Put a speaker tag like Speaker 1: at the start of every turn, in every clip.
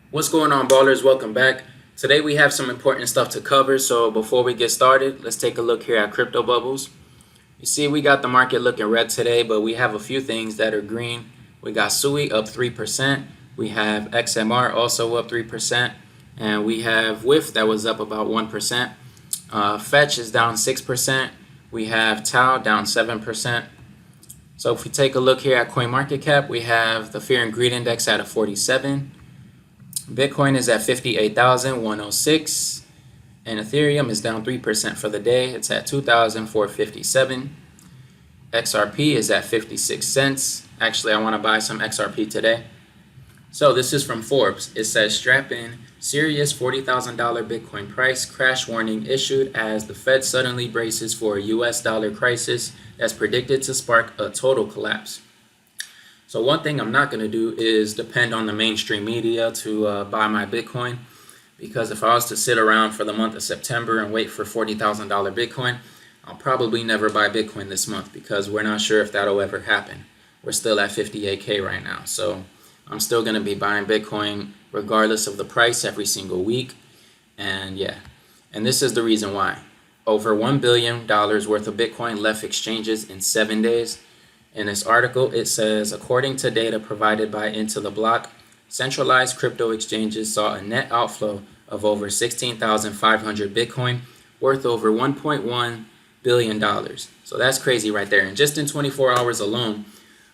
Speaker 1: What's going on, ballers? Welcome back. Today we have some important stuff to cover. So before we get started, let's take a look here at crypto bubbles. You see, we got the market looking red today, but we have a few things that are green. We got SUI up 3%. We have XMR also up 3%. And we have WIF that was up about 1%. Fetch is down 6%. We have Tau down 7%. So if we take a look here at CoinMarketCap, we have the Fear and Greed Index at a 47. Bitcoin is at 58,106, and Ethereum is down 3% for the day. It's at 2,457. XRP is at 56 cents. Actually, I want to buy some XRP today. So this is from Forbes. It says strap in, serious $40,000 Bitcoin price crash warning issued as the Fed suddenly braces for a US dollar crisis that's predicted to spark a total collapse. So one thing I'm not going to do is depend on the mainstream media to buy my Bitcoin, because if I was to sit around for the month of September and wait for $40,000 Bitcoin, I'll probably never buy Bitcoin this month because we're not sure if that'll ever happen. We're still at 58K right now. So I'm still going to be buying Bitcoin regardless of the price every single week. And yeah, and this is the reason why. Over $1 billion worth of Bitcoin left exchanges in 7 days. In this article, it says, according to data provided by Into the Block, centralized crypto exchanges saw a net outflow of over 16,500 Bitcoin, worth over $1.1 billion. So that's crazy right there. And just in 24 hours alone,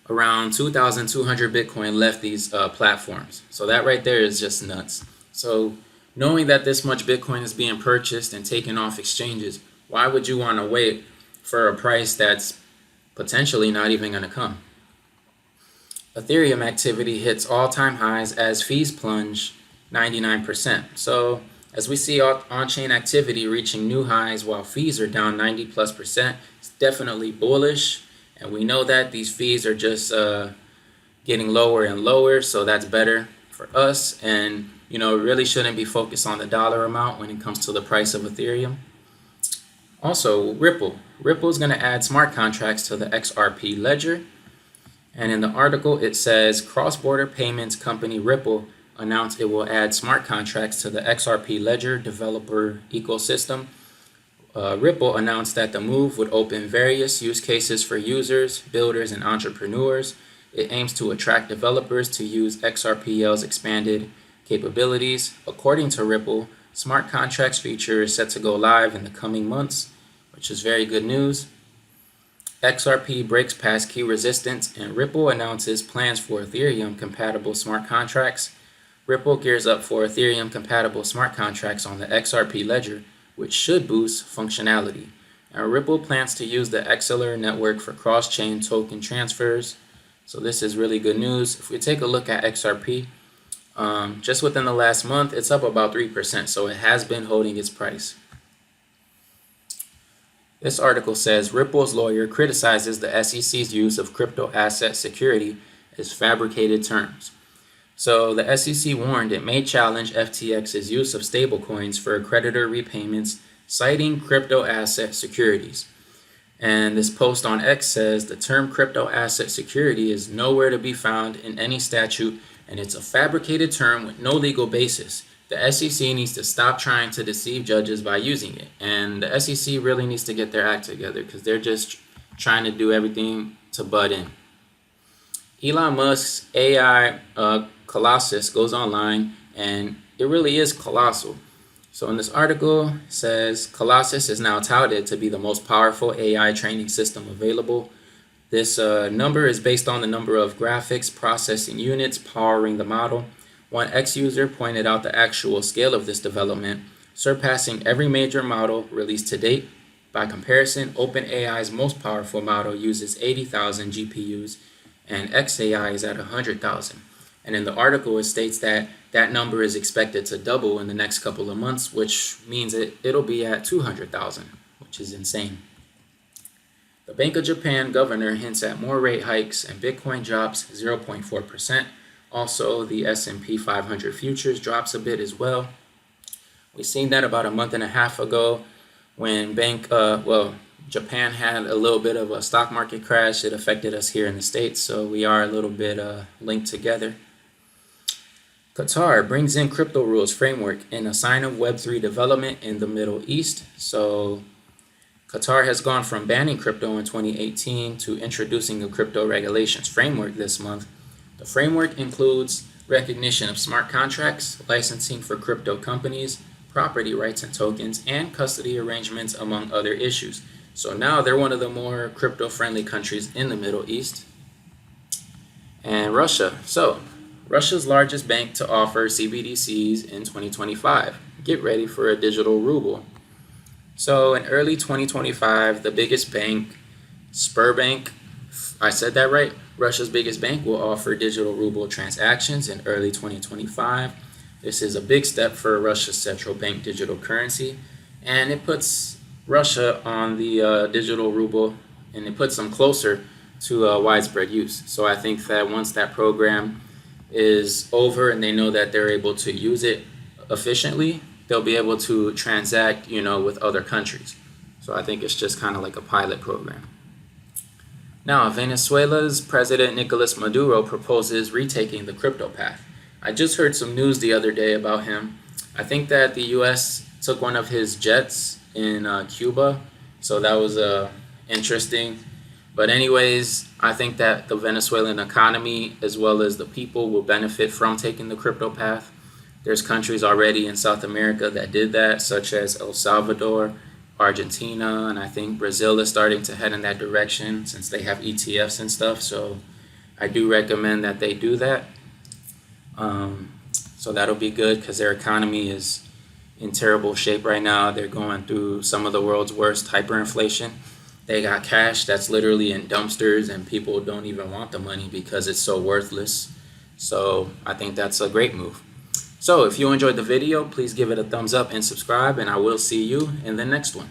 Speaker 1: around 2,200 Bitcoin left these platforms. So that right there is just nuts. So knowing that this much Bitcoin is being purchased and taken off exchanges, why would you want to wait for a price that's potentially not even going to come? Ethereum activity hits all-time highs as fees plunge 99%. So as we see on-chain activity reaching new highs while fees are down 90+%, it's definitely bullish. And we know that these fees are just getting lower and lower, so that's better for us. And we really shouldn't be focused on the dollar amount when it comes to the price of Ethereum. Also, Ripple. Ripple is going to add smart contracts to the XRP ledger. And in the article, it says cross-border payments company Ripple announced it will add smart contracts to the XRP ledger developer ecosystem. Ripple announced that the move would open various use cases for users, builders, and entrepreneurs. It aims to attract developers to use XRPL's expanded capabilities. According to Ripple, smart contracts feature is set to go live in the coming months, which is very good news. XRP breaks past key resistance, and Ripple announces plans for Ethereum-compatible smart contracts. Ripple gears up for Ethereum-compatible smart contracts on the XRP ledger, which should boost functionality. And Ripple plans to use the XLR network for cross-chain token transfers. So this is really good news. If we take a look at XRP, just within the last month, it's up about 3%, so it has been holding its price. This article says Ripple's lawyer criticizes the SEC's use of crypto asset security as fabricated terms. So the SEC warned it may challenge FTX's use of stablecoins for creditor repayments, citing crypto asset securities. And this post on X says the term crypto asset security is nowhere to be found in any statute, and it's a fabricated term with no legal basis. The SEC needs to stop trying to deceive judges by using it. And the SEC really needs to get their act together because they're just trying to do everything to butt in. Elon Musk's AI Colossus goes online, and it really is colossal. So in this article, it says Colossus is now touted to be the most powerful AI training system available. This number is based on the number of graphics processing units powering the model. One X user pointed out the actual scale of this development, surpassing every major model released to date. By comparison, OpenAI's most powerful model uses 80,000 GPUs, and XAI is at 100,000. And in the article, it states that that number is expected to double in the next couple of months, which means it'll be at 200,000, which is insane. The Bank of Japan governor hints at more rate hikes, and Bitcoin drops 0.4%. Also, the S&P 500 futures drops a bit as well. We've seen that about a month and a half ago when Japan had a little bit of a stock market crash. It affected us here in the States, so we are a little bit linked together. Qatar brings in crypto rules framework in a sign of Web3 development in the Middle East. So Qatar has gone from banning crypto in 2018 to introducing a crypto regulations framework this month. The framework includes recognition of smart contracts, licensing for crypto companies, property rights and tokens, and custody arrangements, among other issues. So now they're one of the more crypto-friendly countries in the Middle East. And Russia. So Russia's largest bank to offer CBDCs in 2025. Get ready for a digital ruble. So in early 2025, the biggest bank, Sberbank, I said that right, Russia's biggest bank, will offer digital ruble transactions in early 2025. This is a big step for Russia's central bank digital currency, and it puts Russia on the digital ruble, and it puts them closer to widespread use. So I think that once that program is over and they know that they're able to use it efficiently, they'll be able to transact, with other countries. So I think it's just kind of like a pilot program. Now, Venezuela's President Nicolas Maduro proposes retaking the crypto path. I just heard some news the other day about him. I think that the U.S. took one of his jets in Cuba, so that was interesting. But anyways, I think that the Venezuelan economy as well as the people will benefit from taking the crypto path. There's countries already in South America that did that, such as El Salvador, Argentina, and I think Brazil is starting to head in that direction since they have ETFs and stuff. So I do recommend that they do that. So that'll be good because their economy is in terrible shape right now. They're going through some of the world's worst hyperinflation. They got cash that's literally in dumpsters and people don't even want the money because it's so worthless. So I think that's a great move. So if you enjoyed the video, please give it a thumbs up and subscribe, and I will see you in the next one.